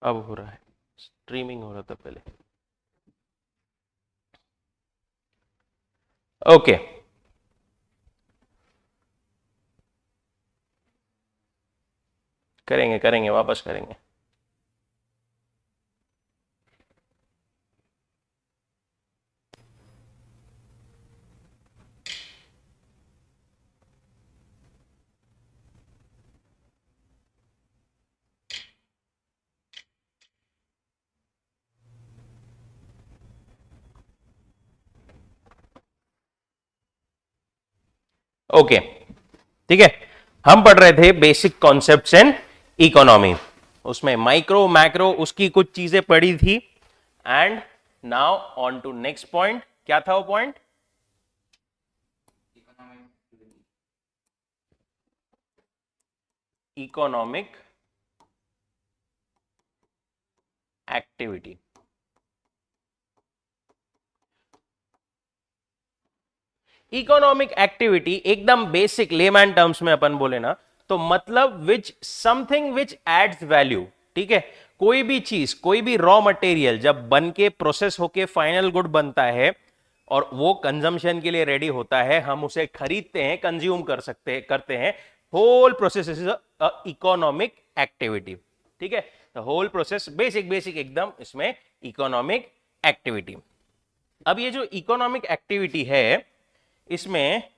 अब हो रहा है, स्ट्रीमिंग हो रहा था पहले। ओके, करेंगे करेंगे, वापस करेंगे। ओके, ठीक है। हम पढ़ रहे थे बेसिक कॉन्सेप्ट्स इन इकोनॉमी, उसमें माइक्रो मैक्रो उसकी कुछ चीजें पढ़ी थी। And now on to next point. क्या था वो पॉइंट? Economic activity. इकोनॉमिक एक्टिविटी एकदम बेसिक लेमैन टर्म्स में अपन बोले ना, तो मतलब which something which adds value. ठीक है, कोई भी चीज, कोई भी रॉ मटेरियल जब बन के प्रोसेस होके फाइनल गुड बनता है और वो कंजम्पशन के लिए रेडी होता है, हम उसे खरीदते हैं, कंज्यूम कर सकते करते हैं। Whole process is economic activity. ठीक है, the whole process basic basic एकदम इसमें इकोनॉमिक एक्टिविटी। अब ये जो इकोनॉमिक एक्टिविटी है, इसमें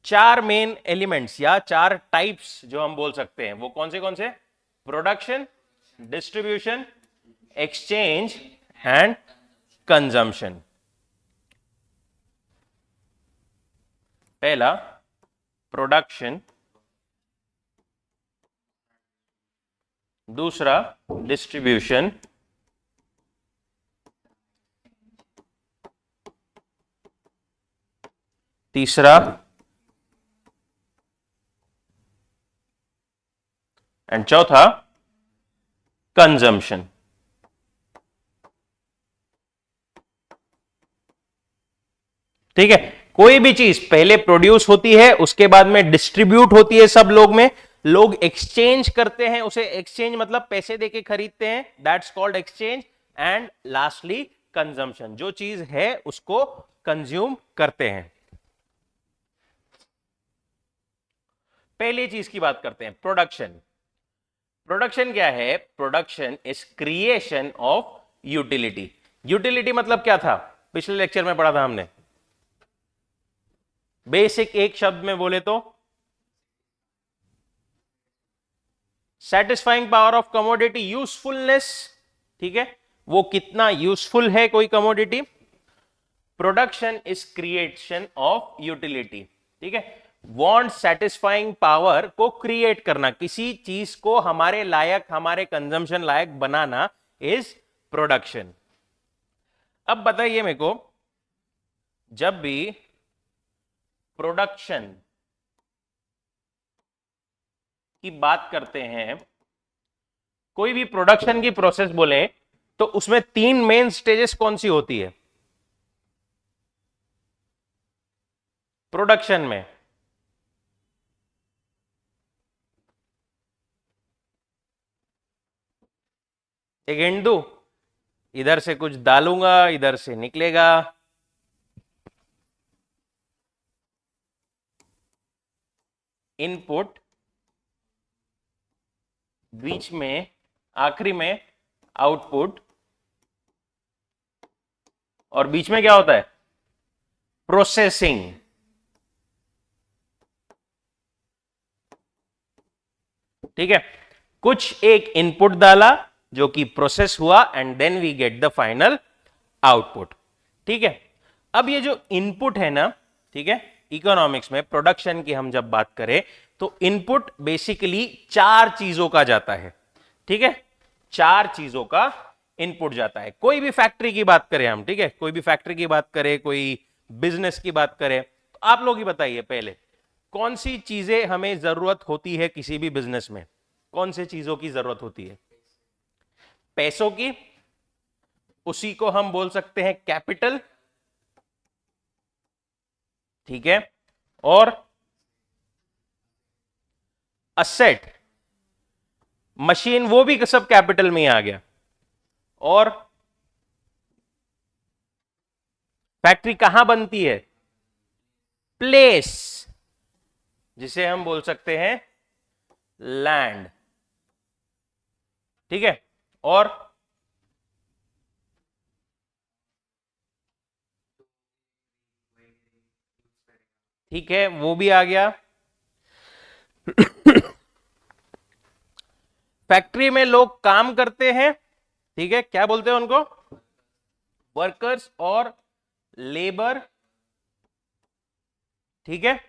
चार मेन एलिमेंट्स या चार टाइप्स जो हम बोल सकते हैं, वो कौन से? Production, distribution, exchange and consumption. पहला प्रोडक्शन, दूसरा डिस्ट्रीब्यूशन, तीसरा एंड चौथा कंजम्पशन। ठीक है, कोई भी चीज पहले प्रोड्यूस होती है, उसके बाद में डिस्ट्रीब्यूट होती है सब लोग में, लोग एक्सचेंज करते हैं उसे, एक्सचेंज मतलब पैसे देके खरीदते हैं, that's called exchange. And lastly consumption, जो चीज है उसको कंज्यूम करते हैं। पहली चीज की बात करते हैं, प्रोडक्शन। प्रोडक्शन क्या है? Production is creation of utility. Utility मतलब क्या था? पिछले लेक्चर में पढ़ा था हमने, बेसिक एक शब्द में बोले तो satisfying power of commodity, usefulness. ठीक है, वो कितना यूजफुल है कोई commodity. Production is creation of utility. ठीक है, वांट सेटिस्फाइंग पावर को क्रिएट करना, किसी चीज को हमारे लायक, हमारे consumption like banana is production. अब बताइए मेरे को, जब भी प्रोडक्शन की बात करते हैं, कोई भी प्रोडक्शन की प्रोसेस बोले, तो उसमें तीन मेन स्टेजेस कौन सी होती है प्रोडक्शन में? एक हिंट दूं, इधर से कुछ डालूंगा, इधर से निकलेगा। इनपुट, बीच में, आखिरी में आउटपुट, और बीच में क्या होता है? प्रोसेसिंग। ठीक है, कुछ एक इनपुट डाला जो कि प्रोसेस हुआ and then we get the final output. ठीक है, अब ये जो इनपुट है ना, ठीक है, इकोनॉमिक्स में प्रोडक्शन की हम जब बात करें, तो इनपुट बेसिकली चार चीजों का जाता है। ठीक है, चार चीजों का इनपुट जाता है। कोई भी फैक्ट्री की बात करें हम, ठीक है, कोई भी फैक्ट्री की बात करें, कोई बिजनेस की बात करें, तो आप लोग ही बताइए पहले, कौन सी चीजें हमें जरूरत होती है किसी भी बिजनेस में? कौन सी चीजों की जरूरत होती है? पैसों की, उसी को हम बोल सकते हैं कैपिटल। ठीक है, और असेट, मशीन वो भी सब कैपिटल में ही आ गया। और फैक्ट्री कहां बनती है? प्लेस, जिसे हम बोल सकते हैं लैंड। ठीक है। और ठीक है, वो भी आ गया। फैक्ट्री में लोग काम करते हैं, ठीक है, क्या बोलते हैं उनको? वर्कर्स और लेबर। ठीक है।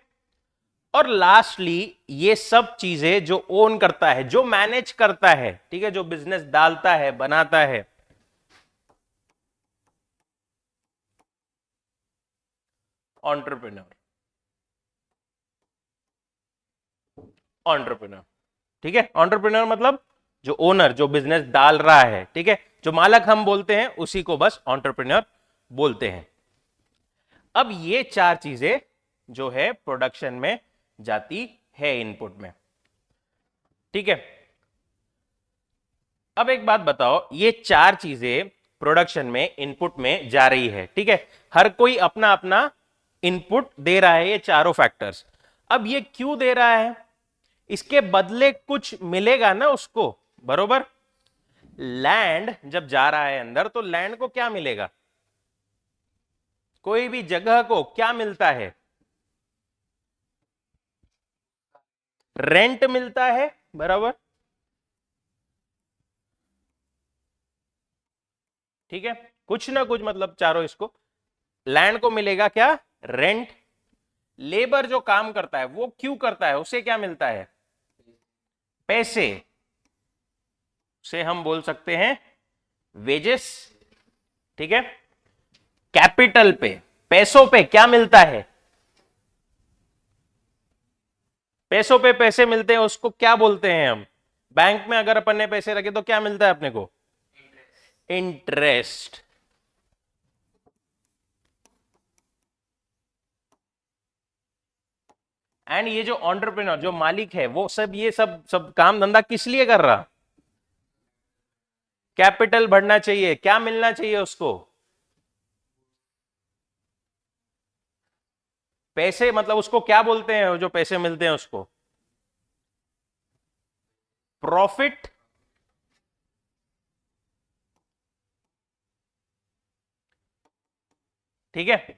और लास्टली ये सब चीजें जो ओन करता है, जो मैनेज करता है, ठीक है, जो बिजनेस डालता है, बनाता है, एंटरप्रेन्योर। एंटरप्रेन्योर, ठीक है। एंटरप्रेन्योर मतलब जो ओनर, जो बिजनेस डाल रहा है, ठीक है, जो मालक हम बोलते हैं, उसी को बस एंटरप्रेन्योर बोलते हैं। अब ये चार चीजें जो है प्रोडक्शन में जाती है, इनपुट में। ठीक है। अब एक बात बताओ, ये चार चीजें प्रोडक्शन में इनपुट में जा रही है, ठीक है, हर कोई अपना अपना इनपुट दे रहा है, ये चारों फैक्टर्स। अब ये क्यों दे रहा है? इसके बदले कुछ मिलेगा ना उसको, बरोबर। लैंड जब जा रहा है अंदर, तो लैंड को क्या मिलेगा? कोई भी जगह को क्या मिलता है? रेंट मिलता है, बराबर। ठीक है, कुछ ना कुछ मतलब चारों इसको, लैंड को मिलेगा क्या? रेंट। लेबर जो काम करता है वो क्यों करता है, उसे क्या मिलता है? पैसे, से हम बोल सकते हैं वेजेस। ठीक है। कैपिटल पे, पैसों पे क्या मिलता है? पैसों पे पैसे मिलते हैं, उसको क्या बोलते हैं हम? बैंक में अगर अपन ने पैसे रखे तो क्या मिलता है अपने को? इंटरेस्ट। एंड ये जो एंटरप्रेन्योर, जो मालिक है, वो सब ये सब सब काम धंधा किस लिए कर रहा? कैपिटल बढ़ना चाहिए, क्या मिलना चाहिए उसको? पैसे, मतलब उसको क्या बोलते हैं जो पैसे मिलते हैं उसको? प्रॉफिट। ठीक है।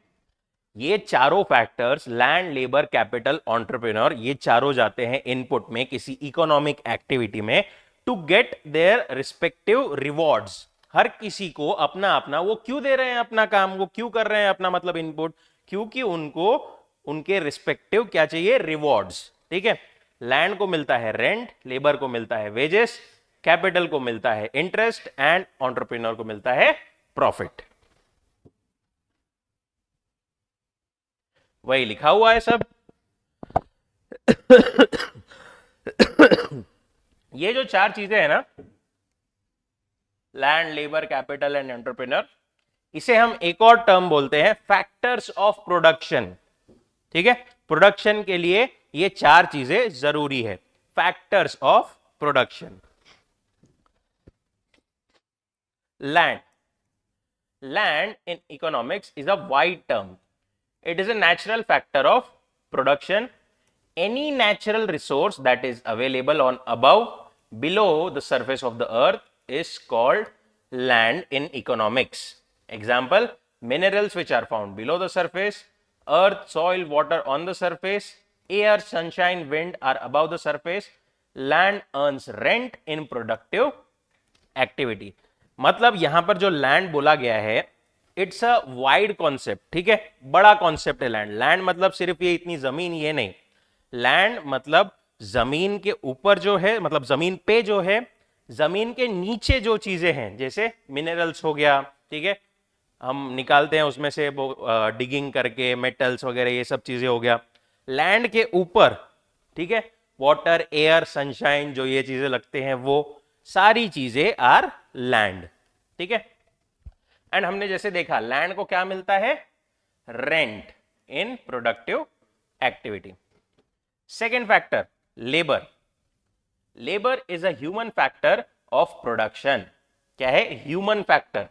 ये चारों factors, land, labour, capital, entrepreneur, ये चारों जाते हैं इनपुट में किसी इकोनॉमिक एक्टिविटी में, to get their respective rewards. हर किसी को अपना अपना, वो क्यों दे रहे हैं अपना काम, वो क्यों कर रहे हैं अपना मतलब इनपुट? क्योंकि उनको उनके रिस्पेक्टिव क्या चाहिए? रिवॉर्ड्स। ठीक है। लैंड को मिलता है रेंट, लेबर को मिलता है वेजेस, कैपिटल को मिलता है इंटरेस्ट, एंड एंटरप्रेन्योर को मिलता है प्रॉफिट। वही लिखा हुआ है सब। ये जो चार चीजें हैं ना, land, labour, capital and entrepreneur, इसे हम एक और टर्म बोलते हैं फैक्टर्स ऑफ प्रोडक्शन। ठीक है। प्रोडक्शन के लिए ये चार चीजें जरूरी है, factors of production. Land, land in economics is a wide term. It is a natural factor of production. Any natural resource that is available on above, below the surface of the earth is called land in economics. Example, minerals which are found below the surface, earth, soil, water on the surface, air, sunshine, wind are above the surface. Land earns rent in productive activity. मतलब यहां पर जो land बोला गया है, it's a wide concept. ठीक है, बड़ा कॉन्सेप्ट है लैंड। लैंड मतलब सिर्फ ये इतनी जमीन, ये नहीं। लैंड मतलब जमीन के ऊपर जो है, मतलब जमीन पे जो है, जमीन के नीचे जो चीजें हैं, जैसे मिनरल्स हो गया, ठीक है, हम निकालते हैं उसमें से वो डिगिंग करके, मेटल्स वगैरह, ये सब चीजें हो गया लैंड के ऊपर। ठीक है। वाटर, एयर, सनशाइन, जो ये चीजें लगते हैं, वो सारी चीजें आर लैंड। ठीक है। एंड हमने जैसे देखा, लैंड को क्या मिलता है? Rent in productive activity. Second factor, labour. Labour is a human factor of production. क्या है? Human factor.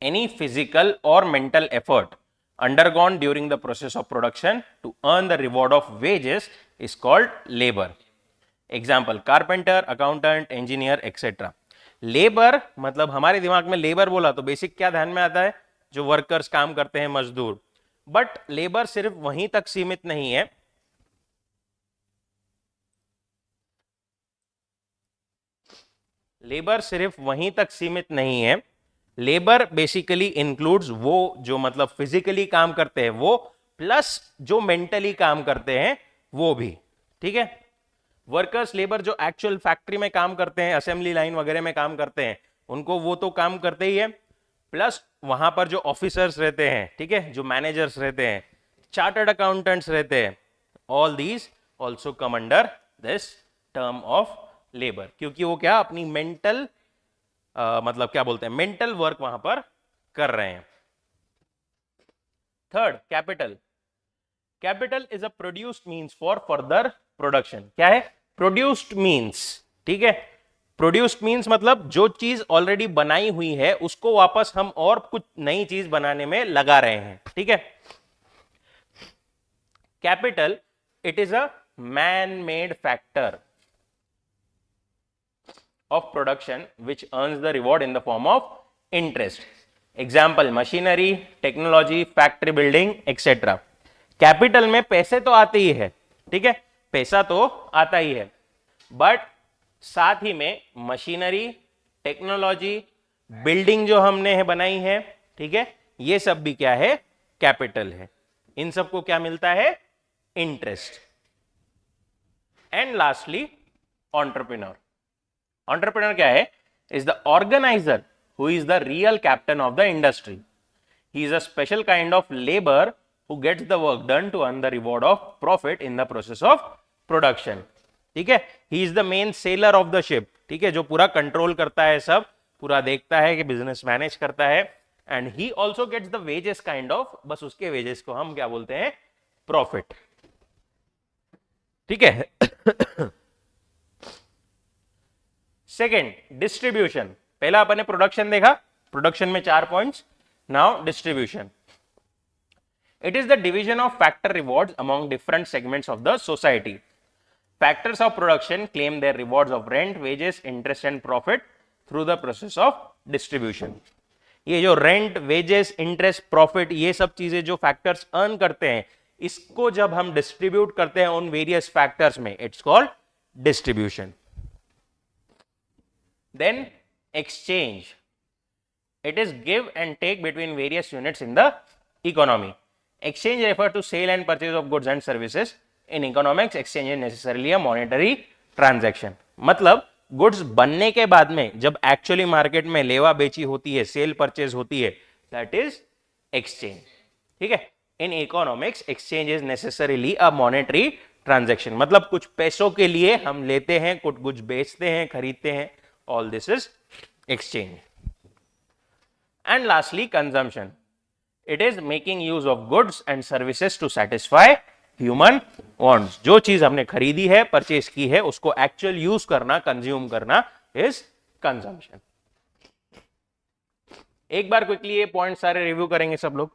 Any physical or mental effort undergone during the process of production to earn the reward of wages is called labor. Example: carpenter, accountant, engineer, etc. Labour मतलब हमारे दिमाग में labour बोला तो basic क्या ध्यान में आता है? जो वर्कर्स काम करते हैं, मजदूर। बट लेबर सिर्फ वहीं तक सीमित नहीं है। लेबर सिर्फ वहीं तक सीमित नहीं है। लेबर बेसिकली इंक्लूड्स वो जो मतलब फिजिकली काम करते हैं वो, प्लस जो मेंटली काम करते हैं वो भी। ठीक है? वर्कर्स, लेबर जो एक्चुअल फैक्ट्री में काम करते हैं, असेंबली लाइन वगैरह में काम करते हैं, उनको वो तो काम करते ही है, प्लस वहां पर जो ऑफिसर्स रहते हैं, ठीक है, जो मैनेजर्स रहते हैं, चार्टर्ड अकाउंटेंट्स रहते हैं, all these also come under this term of labour. क्योंकि वो क्या अपनी मेंटल मतलब क्या बोलते हैं, मेंटल वर्क वहां पर कर रहे हैं। Third, capital. Capital is a produced means for further production. क्या है? Produced means. ठीक है? प्रोड्यूस्ड मीन्स मतलब जो चीज ऑलरेडी बनाई हुई है उसको वापस हम और कुछ नई चीज बनाने में लगा रहे हैं। ठीक है? Capital, it is a man made factor of production which earns the reward in the form of interest. Example: machinery, technology, factory building, etc. Capital में पैसे तो आते ही है, ठीक है, पैसा तो आता ही है, बट साथ ही में मशीनरी, टेक्नोलॉजी, बिल्डिंग जो हमने है बनाई है, ठीक है, ये सब भी क्या है? कैपिटल है। इन सबको क्या मिलता है? Interest. And lastly, entrepreneur. Entrepreneur क्या है? Is the organizer who is the real captain of the industry. He is a special kind of labor who gets the work done to earn the reward of profit in the process of production. ठीक है? He is the main sailor of the ship. ठीक है? जो पूरा control करता है, सब पूरा देखता है कि बिजनेस मैनेज करता है, and he also gets the wages kind of, बस उसके वेजेस को हम क्या बोलते हैं? प्रॉफिट। ठीक है? Second, distribution. पहला अपन ने प्रोडक्शन देखा, प्रोडक्शन में 4 points. Now distribution. It is the division of factor rewards among different segments of the society. Factors of production claim their rewards of rent, wages, interest and profit through the process of distribution. ये जो rent, wages, interest, profit, ये सब चीजें जो factors earn करते हैं, इसको जब हम डिस्ट्रीब्यूट करते हैं उन वेरियस फैक्टर्स में, it's called distribution. Then exchange. It is give and take between various units in the economy. Exchange refer to sale and purchase of goods and services. In economics, exchange is necessarily a monetary transaction. मतलब goods बनने के बाद में जब actually market में लेवा बेची होती है, सेल परचेज होती है, दैट इज एक्सचेंज। ठीक है? In economics, exchange is necessarily a monetary transaction. मतलब कुछ पैसों के लिए हम लेते हैं, कुछ कुछ बेचते हैं, खरीदते हैं, all this is exchange. And lastly, consumption. It is making use of goods and services to satisfy human wants. जो चीज हमने खरीदी है, परचेज की है, उसको एक्चुअल यूज करना, कंज्यूम करना इज कंजम्पशन। एक बार क्विकली ये पॉइंट सारे रिव्यू करेंगे सब लोग।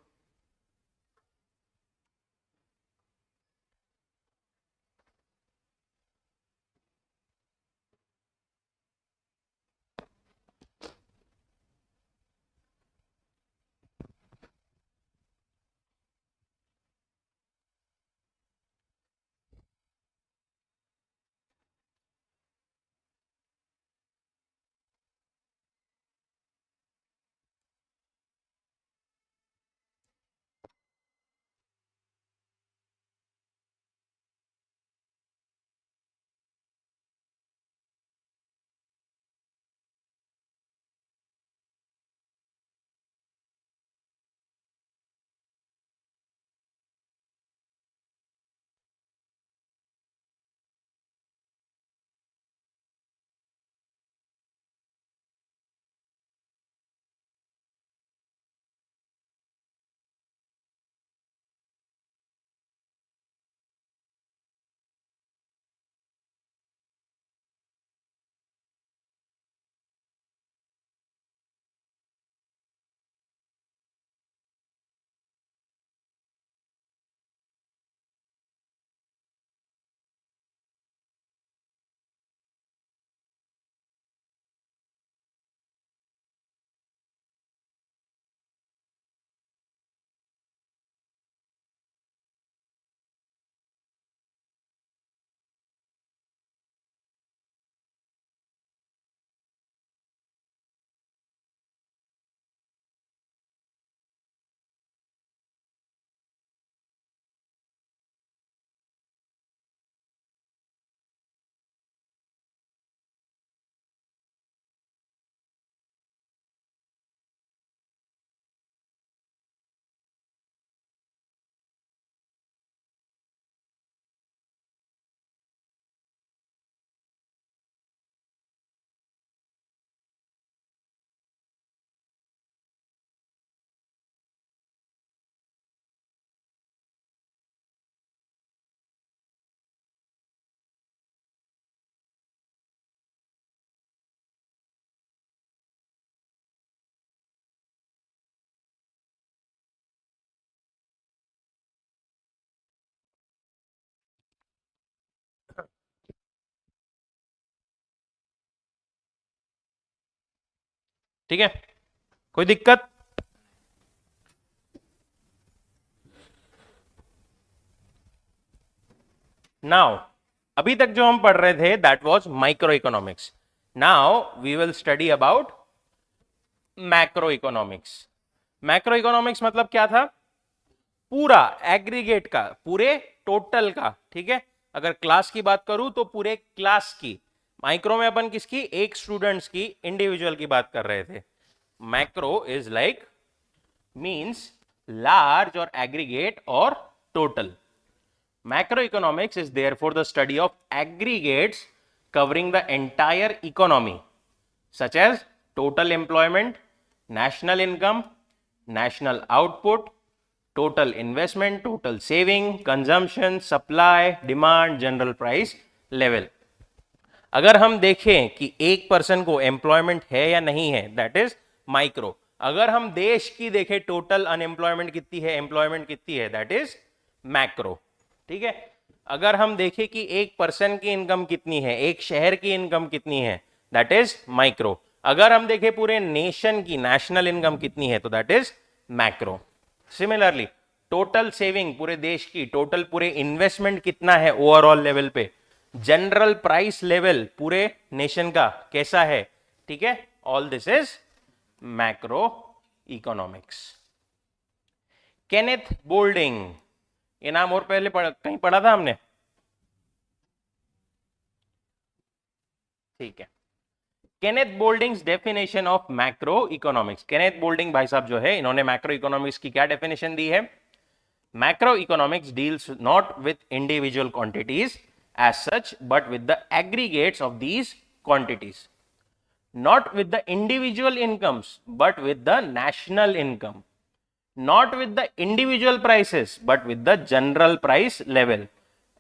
ठीक है, कोई दिक्कत? नाउ अभी तक जो हम पढ़ रहे थे that was micro economics. Now we will study about macro economics. Macro economics मतलब क्या था? पूरा एग्रीगेट का, पूरे टोटल का. ठीक है, अगर क्लास की बात करूं तो पूरे क्लास की. माइक्रो में अपन किसकी? एक स्टूडेंट्स की, इंडिविजुअल की बात कर रहे थे. Macro is like means large और एग्रीगेट और total. Macroeconomics is therefore the study of aggregates covering the entire economy, such as total employment, national income, national output, total investment, total saving, consumption, supply, demand, general price level. अगर हम देखें कि एक person को employment है या नहीं है, दैट इज माइक्रो. अगर हम देश की देखें, टोटल अनएम्प्लॉयमेंट कितनी है, एम्प्लॉयमेंट कितनी है, दैट इज मैक्रो. ठीक है, अगर हम देखें कि एक पर्सन की इनकम कितनी है, एक शहर की इनकम कितनी है, दैट इज माइक्रो. अगर हम देखें पूरे नेशन की नेशनल इनकम कितनी है, तो that is macro. Similarly total saving पूरे देश की, टोटल पूरे इन्वेस्टमेंट कितना है ओवरऑल लेवल पे, जनरल प्राइस लेवल पूरे नेशन का कैसा है. ठीक है, all this is macro economics. Kenneth Boulding, ये नाम और पहले कहीं पढ़ा था हमने? ठीक है. Kenneth Boulding's definition of macroeconomics. Kenneth Boulding भाई साहब जो है, इन्होंने मैक्रो इकोनॉमिक्स की क्या डेफिनेशन दी है? Macro economics deals not with individual quantities as such but with the aggregates of these quantities. Not with the individual incomes but with the national income. Not with the individual prices but with the general price level,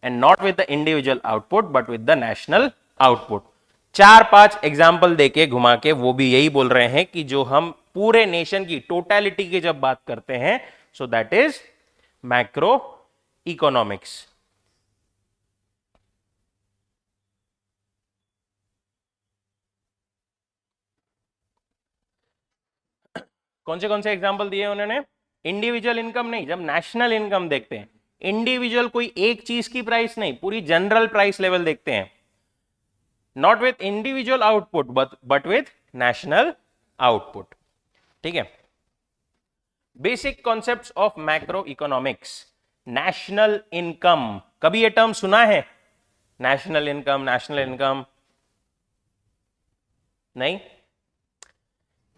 and not with the individual output but with the national output. 4-5 example देके घुमा के वो भी यही बोल रहे हैं कि जो हम पूरे नेशन की टोटलिटी की जब बात करते हैं, so that is macro economics. कौन से एग्जाम्पल दिए उन्होंने? इंडिविजुअल इनकम नहीं, जब नेशनल इनकम देखते हैं, इंडिविजुअल कोई एक चीज की प्राइस नहीं, पूरी जनरल प्राइस लेवल देखते हैं. Not with individual output but with national output. ठीक है, basic concepts of macro economics. National income, कभी ये टर्म सुना है? नेशनल इनकम, नेशनल इनकम नहीं.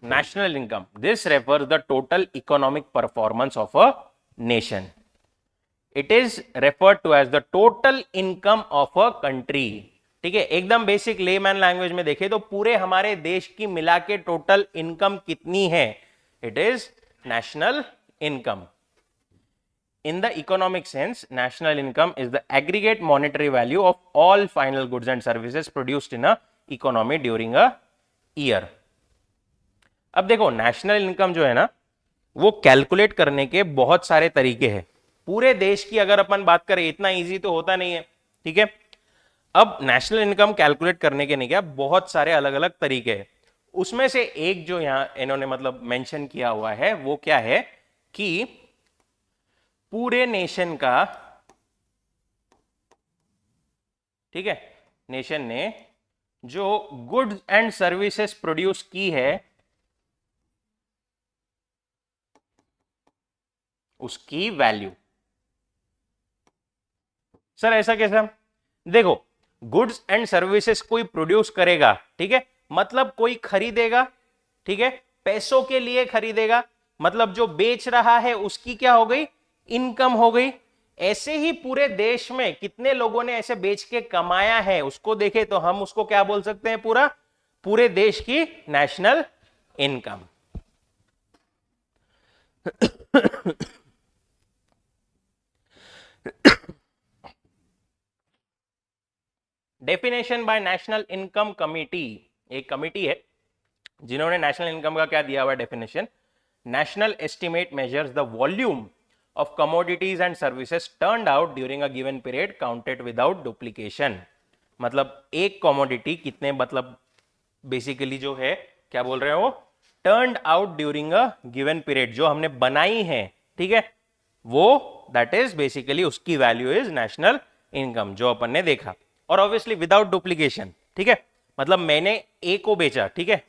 National income, this refers the total economic performance of a nation. It is referred to as the total income of a country. ठीक है, एकदम basic layman language में देखें तो पूरे हमारे देश की मिला के टोटल इनकम कितनी है, it is national income. In the economic sense, national income is the aggregate monetary value of all final goods and services produced in a economy during a year. अब देखो, नेशनल इनकम जो है ना, वो calculate करने के बहुत सारे तरीके हैं. पूरे देश की अगर अपन बात करें, इतना इजी तो होता नहीं है. ठीक है, अब नेशनल इनकम कैलकुलेट करने के नहीं, क्या बहुत सारे अलग अलग तरीके हैं. उसमें से एक जो यहां इन्होंने मतलब मेंशन किया हुआ है, वो क्या है कि पूरे नेशन का, ठीक है, नेशन ने जो गुड्स एंड सर्विसेज प्रोड्यूस की है, उसकी वैल्यू. सर ऐसा कैसा? देखो, गुड्स एंड सर्विसेज कोई प्रोड्यूस करेगा, ठीक है, मतलब कोई खरीदेगा. ठीक है, पैसों के लिए खरीदेगा, मतलब जो बेच रहा है उसकी क्या हो गई? इनकम हो गई. ऐसे ही पूरे देश में कितने लोगों ने ऐसे बेच के कमाया है, उसको देखे तो हम उसको क्या बोल सकते हैं? पूरे देश की national income. Definition bye national income committee. एक कमिटी है जिन्होंने नेशनल इनकम का क्या दिया हुआ definition? National estimate measures the volume of commodities and services turned out during a given period counted without duplication. मतलब एक कमोडिटी कितने, मतलब बेसिकली जो है क्या बोल रहे हैं वो, turned out during a given period, जो हमने बनाई है, ठीक है, वो दैट इज बेसिकली उसकी वैल्यू इज नेशनल इनकम, जो अपन ने देखा। और ऑब्वियसली विदाउट डुप्लीकेशन, ठीक है, मतलब मैंने ए को बेचा, ठीक है,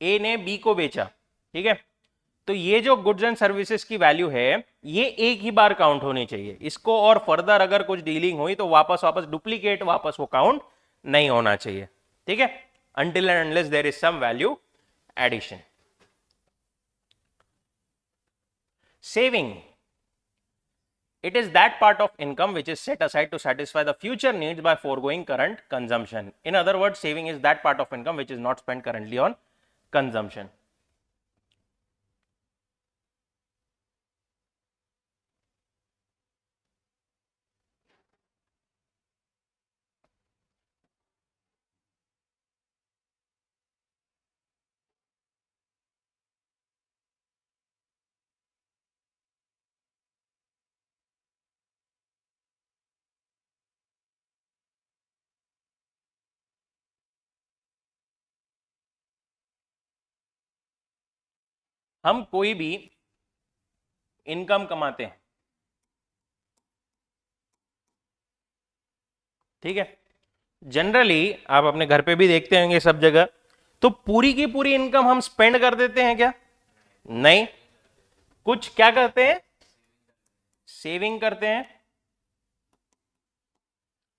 ए ने बी को बेचा, ठीक है, तो ये जो गुड्स एंड सर्विसेज की वैल्यू है ये एक ही बार काउंट होनी चाहिए, इसको और फर्दर अगर कुछ डीलिंग हुई तो वापस वापस डुप्लीकेट वापस वो काउंट नहीं होना चाहिए, ठीक है, until and unless there is some value addition. Saving, it is that part of income which is set aside to satisfy the future needs by foregoing current consumption. In other words, saving is that part of income which is not spent currently on consumption. हम कोई भी income कमाते हैं, ठीक है, generally आप अपने घर पे भी देखते होंगे सब जगह, तो पूरी की पूरी इनकम हम स्पेंड कर देते हैं क्या? नहीं, कुछ क्या करते हैं, सेविंग करते हैं।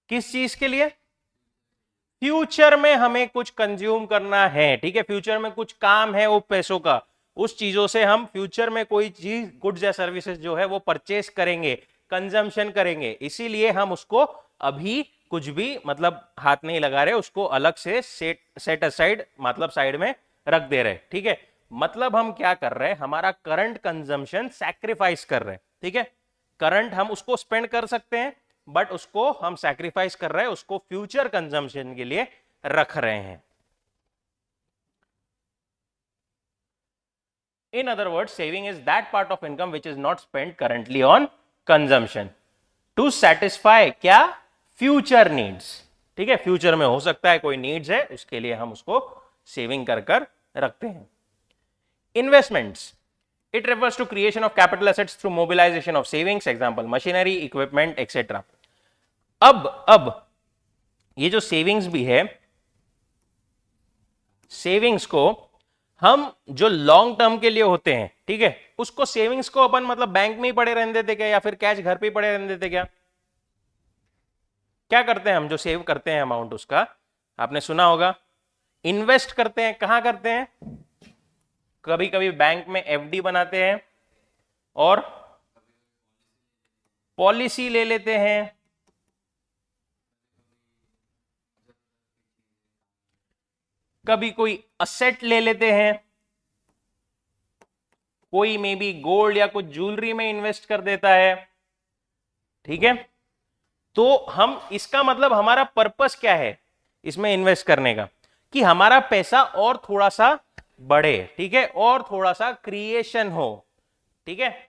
किस चीज के लिए? फ्यूचर में हमें कुछ कंज्यूम करना है, ठीक है, फ्यूचर में कुछ काम है वो पैसों का, उस चीजों से हम फ्यूचर में कोई चीज गुड्स या सर्विसेज जो है वो परचेस करेंगे, कंजम्पशन करेंगे, इसीलिए हम उसको अभी कुछ भी मतलब हाथ नहीं लगा रहे, उसको अलग से सेट असाइड मतलब साइड में रख दे रहे, ठीक है, मतलब हम क्या कर रहे हैं, हमारा करंट कंजम्पशन सैक्रिफाइस कर रहे हैं, ठीक है, करंट हम उसको स्पेंड कर सकते हैं बट उसको हम सैक्रिफाइस कर रहे हैं, उसको फ्यूचर कंजम्पशन के लिए रख रहे हैं। In other words, saving is that part of income which is not spent currently on consumption to satisfy क्या? फ्यूचर नीड्स, ठीक है, फ्यूचर में हो सकता है कोई नीड्स है, उसके लिए हम उसको सेविंग कर कर रखते हैं। Investments, it refers to creation of capital assets through mobilization of savings, example machinery, equipment, etc. अब ये जो सेविंग्स भी है, सेविंग्स को हम जो लॉन्ग टर्म के लिए होते हैं, ठीक है, उसको सेविंग्स को अपन मतलब बैंक में ही पड़े रहने देते क्या, या फिर कैश घर पे ही पड़े रहने देते क्या? क्या करते हैं हम जो सेव करते हैं अमाउंट, उसका आपने सुना होगा, इन्वेस्ट करते हैं। कहां करते हैं? कभी कभी बैंक में एफडी बनाते हैं और पॉलिसी ले लेते हैं, कभी कोई असेट ले लेते हैं, कोई मे बी गोल्ड या कुछ ज्वेलरी में इन्वेस्ट कर देता है, ठीक है, तो हम इसका मतलब हमारा पर्पस क्या है इसमें इन्वेस्ट करने का, कि हमारा पैसा और थोड़ा सा बढ़े, ठीक है, और थोड़ा सा क्रिएशन हो, ठीक है।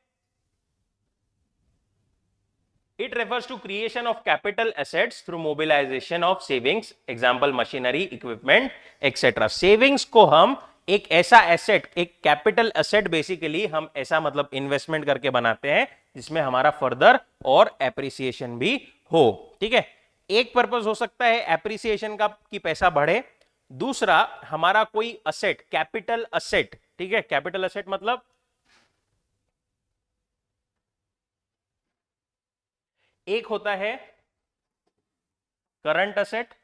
It refers to creation of capital assets through mobilization of savings, example machinery, equipment, etc. Savings को हम एक ऐसा एसेट, एक कैपिटल एसेट बेसिकली हम ऐसा मतलब इन्वेस्टमेंट करके बनाते हैं जिसमें हमारा फर्दर और एप्रिसिएशन भी हो, ठीक है। एक पर्पस हो सकता है एप्रिसिएशन का कि पैसा बढ़े, दूसरा हमारा कोई असेट, कैपिटल असेट, ठीक है, कैपिटल असेट मतलब एक होता है करंट असेट,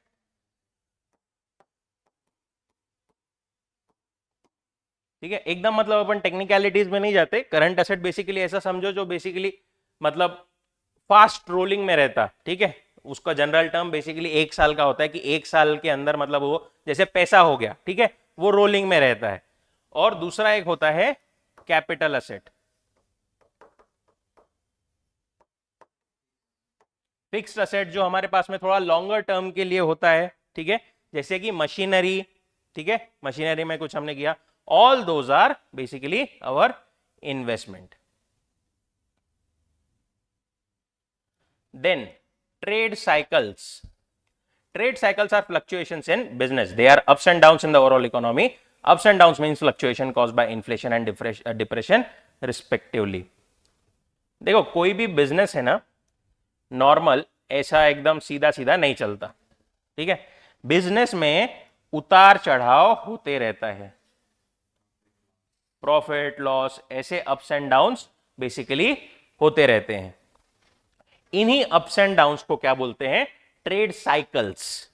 ठीक है, एकदम मतलब अपन टेक्निकलिटीज में नहीं जाते, करंट असेट बेसिकली ऐसा समझो जो बेसिकली मतलब फास्ट रोलिंग में रहता, ठीक है, उसका जनरल टर्म बेसिकली एक साल का होता है कि एक साल के अंदर मतलब वो जैसे पैसा हो गया, ठीक है, वो रोलिंग में रहता है। और दूसरा एक होता है कैपिटल असेट, फिक्स्ड असेट जो हमारे पास में थोड़ा लॉन्गर टर्म के लिए होता है, ठीक है, जैसे कि मशीनरी, ठीक है, मशीनरी में कुछ हमने किया, all those are basically our investment. Then trade cycles. Trade cycles are fluctuations in business. They are ups and downs in the overall economy. Ups and downs means fluctuation caused by inflation and depression respectively. देखो कोई भी business है ना, normal ऐसा एकदम सीधा सीधा नहीं चलता, ठीक है। बिजनेस में उतार चढ़ाव होते रहता है, प्रॉफिट लॉस ऐसे अप्स एंड डाउन्स बेसिकली होते रहते हैं। इन्हीं अप्स एंड डाउन्स को क्या बोलते हैं? ट्रेड साइकिल्स,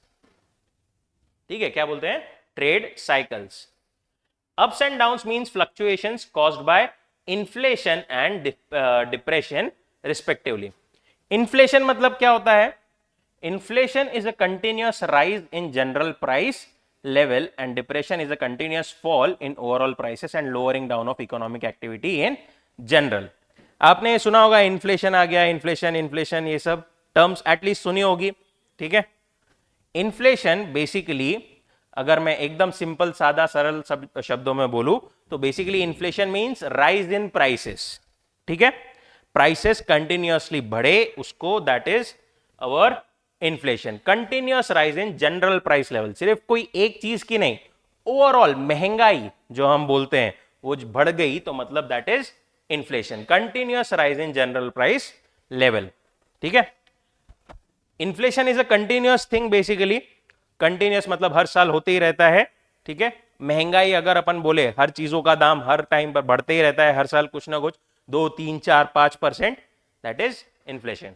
ठीक है। क्या बोलते हैं? Trade cycles. Ups and downs means fluctuations caused by inflation and depression respectively. Inflation मतलब क्या होता है? Inflation is a continuous rise in general price level and depression is a continuous fall in overall prices and lowering down of economic activity in general. आपने सुना होगा inflation आ गया, inflation inflation, ये सब टर्म्स एटलीस्ट सुनी होगी, ठीक है। इन्फ्लेशन बेसिकली, अगर मैं एकदम सिंपल सादा सरल शब्दों में बोलूं तो basically inflation means rise in prices, ठीक है। प्राइसेस कंटिन्यूअसली बढ़े उसको, that is our inflation. Continuous rise in general price level, सिर्फ कोई एक चीज की नहीं, ओवरऑल महंगाई जो हम बोलते हैं वो बढ़ गई तो मतलब that is inflation. Continuous rise in general price level, ठीक है। Inflation is a continuous thing basically. Continuous मतलब हर साल होते ही रहता है, ठीक है। महंगाई अगर अपन बोले, हर चीजों का दाम हर टाइम पर बढ़ते ही रहता है, हर साल कुछ ना कुछ 2, 3, 4, 5%, दैट इज इन्फ्लेशन।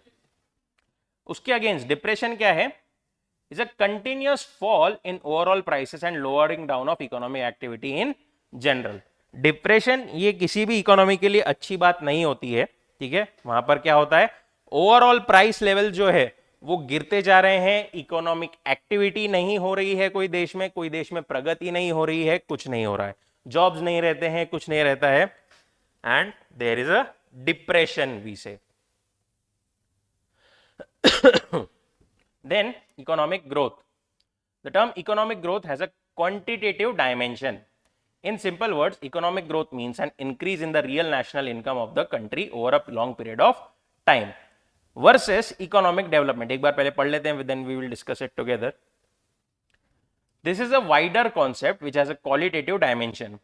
उसके अगेंस्ट डिप्रेशन क्या है? Is a continuous fall in overall prices and lowering down of economic activity in general. Depression ये किसी भी इकोनॉमी के लिए अच्छी बात नहीं होती है, ठीक है। वहां पर क्या होता है? ओवरऑल प्राइस लेवल जो है वो गिरते जा रहे हैं, इकोनॉमिक एक्टिविटी नहीं हो रही है कोई देश में प्रगति नहीं हो रही है, कुछ नहीं हो रहा है, जॉब्स नहीं रहते हैं, कुछ नहीं रहता है, and there is a depression we say. Then economic growth. The term economic growth has a quantitative dimension. In simple words, economic growth means an increase in the real national income of the country over a long period of time versus economic development. एक बार पहले पढ़ लेते हैं, then we will discuss it together. This is a wider concept which has a qualitative dimension.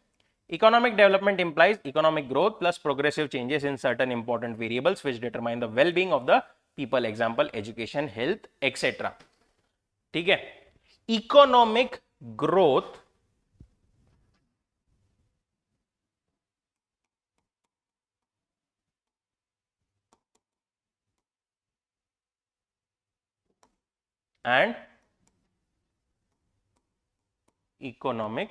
Economic development implies economic growth plus progressive changes in certain important variables which determine the well-being of the people, example education, health, etc. ठीक है। Economic growth and economic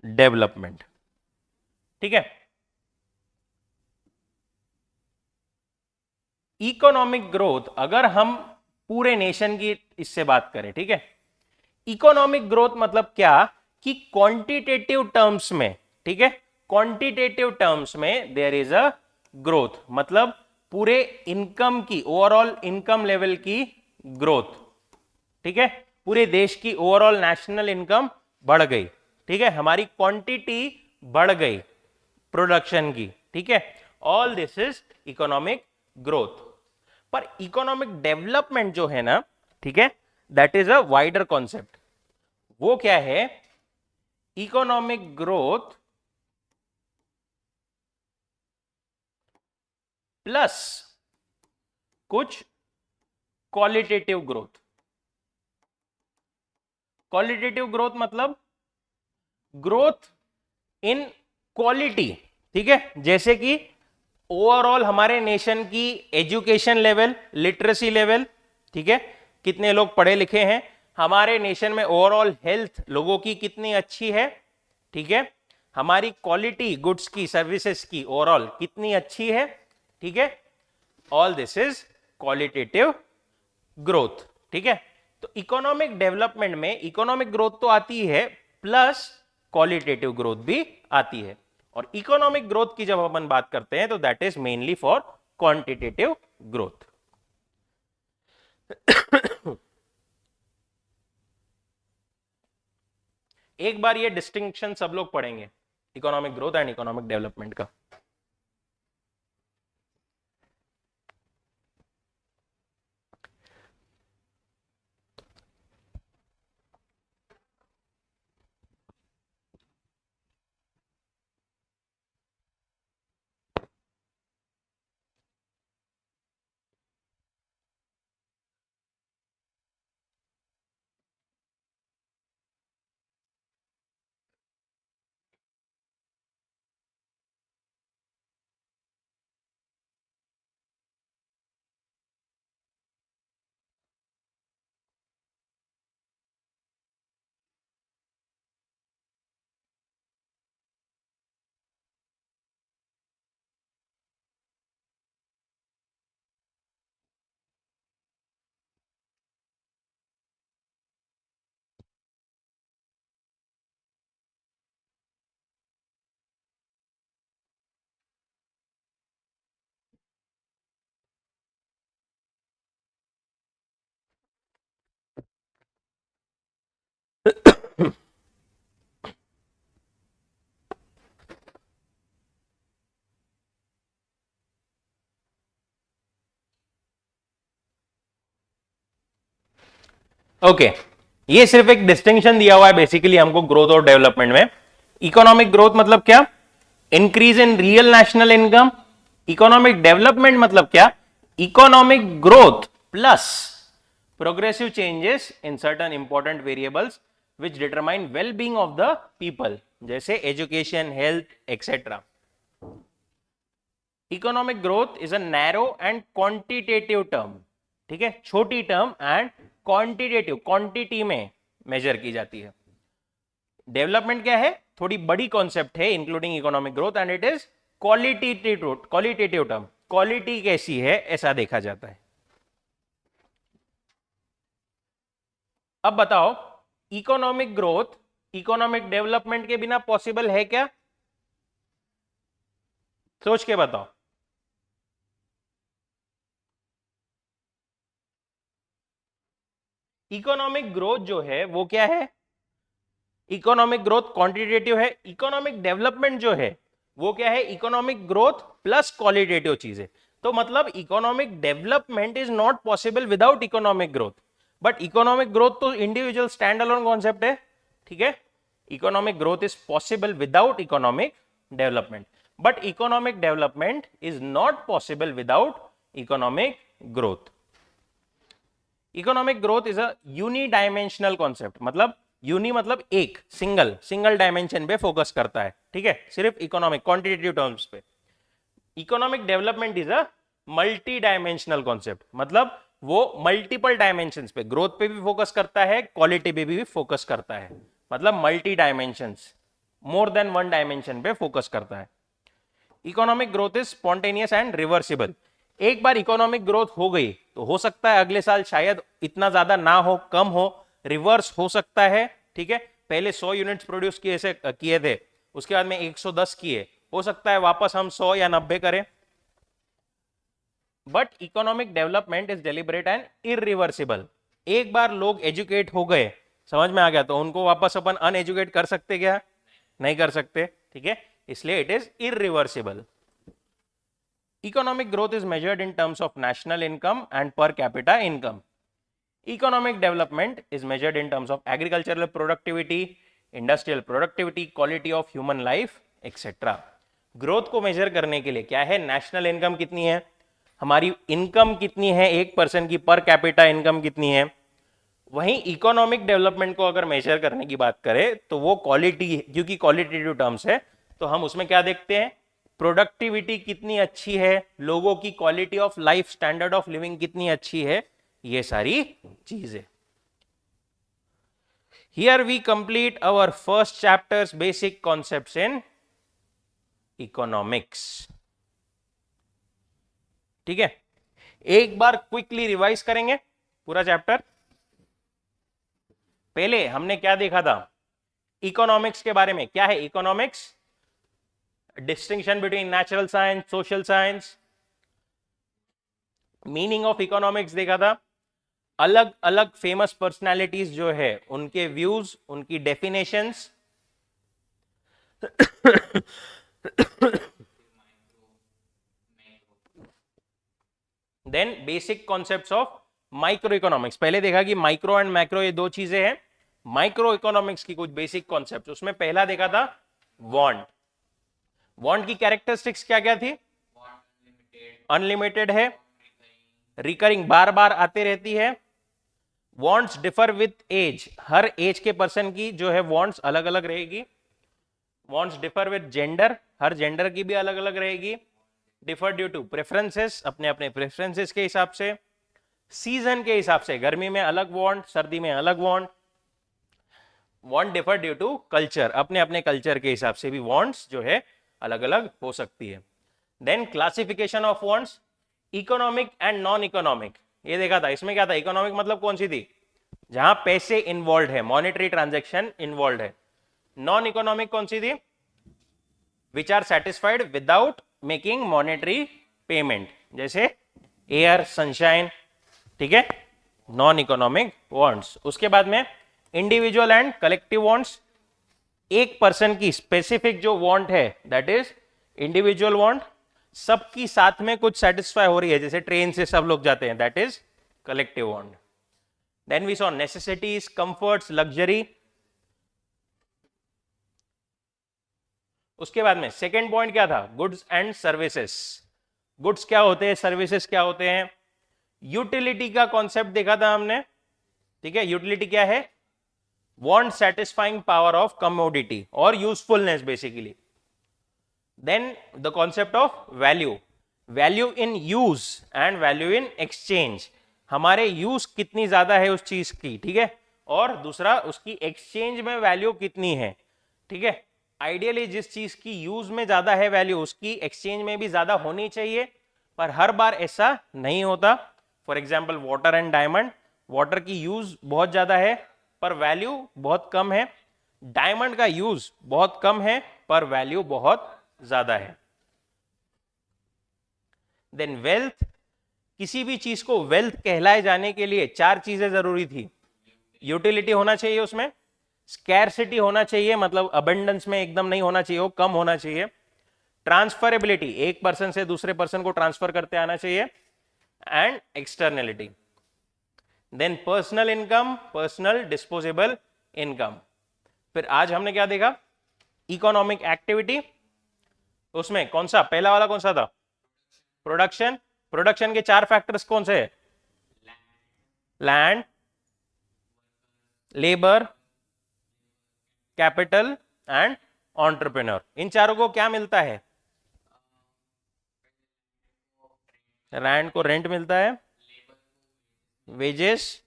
development, ठीक है। Economic growth अगर हम पूरे nation की इससे बात करें, ठीक है। इकोनॉमिक ग्रोथ मतलब क्या? कि क्वांटिटेटिव टर्म्स में, ठीक है, क्वांटिटेटिव टर्म्स में देयर इज अ ग्रोथ, मतलब पूरे इनकम की, ओवरऑल इनकम लेवल की ग्रोथ, ठीक है। पूरे देश की ओवरऑल नेशनल इनकम बढ़ गई, ठीक है, हमारी क्वांटिटी बढ़ गई प्रोडक्शन की, ठीक है। All this is economic growth. पर इकोनॉमिक डेवलपमेंट जो है ना, ठीक है, that is a wider concept. वो क्या है? इकोनॉमिक ग्रोथ प्लस कुछ क्वालिटेटिव ग्रोथ। क्वालिटेटिव ग्रोथ मतलब ग्रोथ इन क्वालिटी, ठीक है। जैसे कि ओवरऑल हमारे नेशन की एजुकेशन लेवल, लिटरेसी लेवल, ठीक है, कितने लोग पढ़े लिखे हैं, हमारे नेशन में ओवरऑल हेल्थ लोगों की कितनी अच्छी है, ठीक है, हमारी क्वालिटी गुड्स की, सर्विसेज की ओवरऑल कितनी अच्छी है, ठीक है। All this is qualitative growth, ठीक है। तो इकोनॉमिक डेवलपमेंट में इकोनॉमिक ग्रोथ तो आती है प्लस क्वालिटेटिव ग्रोथ भी आती है। और इकोनॉमिक ग्रोथ की जब अपन बात करते हैं तो that is mainly for quantitative growth. एक बार ये डिस्टिंक्शन सब लोग पढ़ेंगे, economic growth and economic development का। ओके ये सिर्फ एक डिस्टिंक्शन दिया हुआ है बेसिकली हमको ग्रोथ और डेवलपमेंट में. इकोनॉमिक ग्रोथ मतलब क्या? Increase in real national income. Economic development मतलब क्या? Economic growth plus progressive changes in certain important variables which determine well being of the people, जैसे education, health etcetera. Economic growth is a narrow and quantitative term. ठीक है, छोटी term and quantitative, quantity में measure की जाती है. Development क्या है? थोड़ी बड़ी कॉन्सेप्ट है including economic growth and it is qualitative term. Quality कैसी है ऐसा देखा जाता है. अब बताओ इकोनॉमिक ग्रोथ इकोनॉमिक डेवलपमेंट के बिना पॉसिबल है क्या? सोच के बताओ. इकोनॉमिक ग्रोथ जो है वो क्या है? इकोनॉमिक ग्रोथ क्वांटिटेटिव है. इकोनॉमिक डेवलपमेंट जो है वो क्या है? इकोनॉमिक ग्रोथ प्लस क्वालिटेटिव चीज है. तो मतलब economic development is not possible without economic growth. But economic growth तो इंडिविजुअल स्टैंड अलोन कॉन्सेप्ट है. ठीक है, economic growth is possible without economic development, but economic development is not possible without economic growth. Economic growth is a unidimensional concept. मतलब uni मतलब एक, single dimension पे focus करता है. ठीक है, सिर्फ इकोनॉमिक क्वांटिटेटिव टर्म्स पे. Economic development is a multi dimensional concept. मतलब वो मल्टीपल डायमेंशंस पे, ग्रोथ पे भी फोकस करता है, क्वालिटी पे भी फोकस करता है. मतलब multi dimensions, more than one dimension पे फोकस करता है. Economic growth is spontaneous and reversible. एक बार इकोनॉमिक ग्रोथ हो गई तो हो सकता है अगले साल शायद इतना ज्यादा ना हो, कम हो, रिवर्स हो सकता है. ठीक है, पहले 100 यूनिट्स प्रोड्यूस किए थे, उसके बाद में 110 किए, हो सकता है वापस हम 100 या 90 करें. But economic development is deliberate and irreversible. एक बार लोग एजुकेट हो गए, समझ में आ गया, तो उनको वापस अपन अनएजुकेट कर सकते क्या? नहीं कर सकते. ठीक है, इसलिए it is irreversible. Economic growth is measured in terms of national income and per capita income. Economic development is measured in terms of agricultural productivity, industrial productivity, quality of human life, etc. Growth को major करने के लिए क्या है? National income कितनी है, हमारी income कितनी है, एक पर्सन की पर कैपिटा इनकम कितनी है. वहीं इकोनॉमिक डेवलपमेंट को अगर मेजर करने की बात करें तो वो क्वालिटी, क्योंकि क्वालिटेटिव टर्म्स है, तो हम उसमें क्या देखते हैं? प्रोडक्टिविटी कितनी अच्छी है, लोगों की quality of life, standard of living कितनी अच्छी है, ये सारी चीजें. Here we complete our first chapters basic concepts in economics. ठीक है, एक बार क्विकली रिवाइज करेंगे पूरा चैप्टर. पहले हमने क्या देखा था इकोनॉमिक्स के बारे में? क्या है economics? Distinction between natural science, social science. Meaning of economics देखा था. अलग अलग फेमस पर्सनालिटीज जो है उनके व्यूज, उनकी definitions. Then basic concepts of micro economics. पहले देखा कि माइक्रो एंड मैक्रो ये दो चीजें हैं. माइक्रो इकोनॉमिक्स की कुछ बेसिक कॉन्सेप्ट, उसमें पहला देखा था वांट. वांट की कैरेक्टरिस्टिक्स क्या क्या थी? अनलिमिटेड है, रिकरिंग बार बार आते रहती है. वांट्स डिफर विथ एज, हर एज के पर्सन की जो है वांट्स अलग अलग रहेगी. वांट्स डिफर विथ जेंडर, हर जेंडर की भी अलग अलग रहेगी. डिफर ड्यू टू प्रेफरेंसेस, अपने अपने प्रेफरेंसेस के हिसाब से. सीजन के हिसाब से, गर्मी में अलग वांट, सर्दी में अलग want. Want differ due to culture, अपने अपने कल्चर के हिसाब से भी वांट्स जो है अलग अलग हो सकती है. Then classification of wants, economic and non economic, ये देखा था. इसमें क्या था? इकोनॉमिक मतलब कौन सी थी? जहां पैसे इन्वॉल्व है, मॉनेटरी ट्रांजैक्शन इन्वॉल्व है. नॉन इकोनॉमिक कौन सी थी? Which are satisfied without making monetary payment, जैसे एयर, सनशाइन. ठीक है, नॉन इकोनॉमिक वांट्स. उसके बाद में इंडिविजुअल एंड कलेक्टिव वांट्स, एक पर्सन की स्पेसिफिक जो वांट है दैट इज इंडिविजुअल वांट, सबकी साथ में कुछ सेटिस्फाई हो रही है, जैसे ट्रेन से सब लोग जाते हैं, that is collective want. Then we saw necessities, comforts, luxury. उसके बाद में सेकेंड पॉइंट क्या था, गुड्स एंड सर्विसेज. गुड्स क्या होते हैं, सर्विसेज क्या होते हैं. यूटिलिटी का कॉन्सेप्ट देखा था हमने, ठीक है. यूटिलिटी क्या है, want satisfying power of commodity और usefulness basically. Then the concept of value, value in use and value in exchange. हमारे यूज कितनी ज्यादा है उस चीज की, ठीक है, और दूसरा उसकी एक्सचेंज में वैल्यू कितनी है, ठीक है. आइडियली जिस चीज की यूज में ज्यादा है वैल्यू, उसकी एक्सचेंज में भी ज्यादा होनी चाहिए, पर हर बार ऐसा नहीं होता. For example water and diamond, water की यूज बहुत ज्यादा है पर वैल्यू बहुत कम है. डायमंड का यूज बहुत कम है पर वैल्यू बहुत ज्यादा है. देन वेल्थ, किसी भी चीज को वेल्थ कहलाए जाने के लिए चार चीजें जरूरी थी. यूटिलिटी होना चाहिए उसमें, स्कैरसिटी होना चाहिए, मतलब अबंडेंस में एकदम नहीं होना चाहिए, वो कम होना चाहिए. ट्रांसफरेबिलिटी, एक पर्सन से दूसरे पर्सन को ट्रांसफर करते आना चाहिए. And externality. Then personal income, personal disposable income. फिर आज हमने क्या देखा, इकोनॉमिक एक्टिविटी. उसमें कौन सा पहला वाला कौन सा था, प्रोडक्शन. प्रोडक्शन के चार फैक्टर्स कौन से है, land, labour, capital and entrepreneur. इन चारों को क्या मिलता है, लैंड को रेंट मिलता है, वेजेस,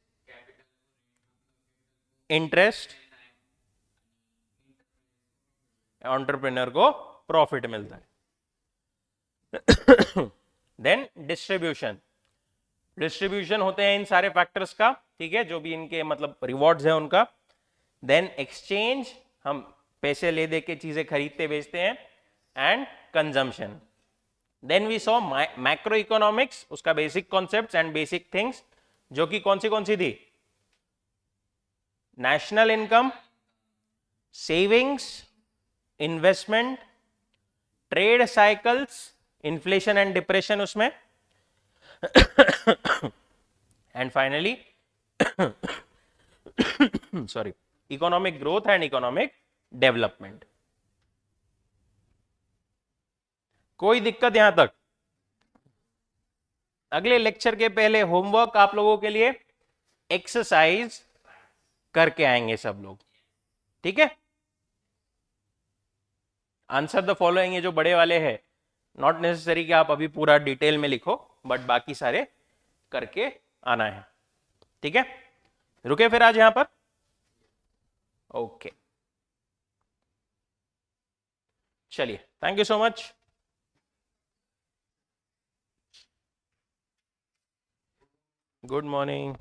इंटरेस्ट, एंटरप्रेन्योर को प्रॉफिट मिलता है. देन डिस्ट्रीब्यूशन, डिस्ट्रीब्यूशन होते हैं इन सारे फैक्टर्स का, ठीक है, जो भी इनके मतलब रिवॉर्ड्स है उनका. देन एक्सचेंज, हम पैसे ले दे के चीजें खरीदते बेचते हैं. And consumption. Then we saw macroeconomics, उसका basic concepts and basic things, जो कि कौन सी थी, national income, savings, investment, trade cycles, inflation and depression उसमें, and finally sorry, economic growth and economic development. कोई दिक्कत यहां तक. अगले लेक्चर के पहले होमवर्क आप लोगों के लिए एक्सरसाइज करके आएंगे सब लोग, ठीक है. आंसर द फॉलोइंग, ये जो बड़े वाले हैं, नॉट नेसेसरी कि आप अभी पूरा डिटेल में लिखो, बट बाकी सारे करके आना है, ठीक है. रुके फिर आज यहां पर, ओके. चलिए, thank you so much. Good morning.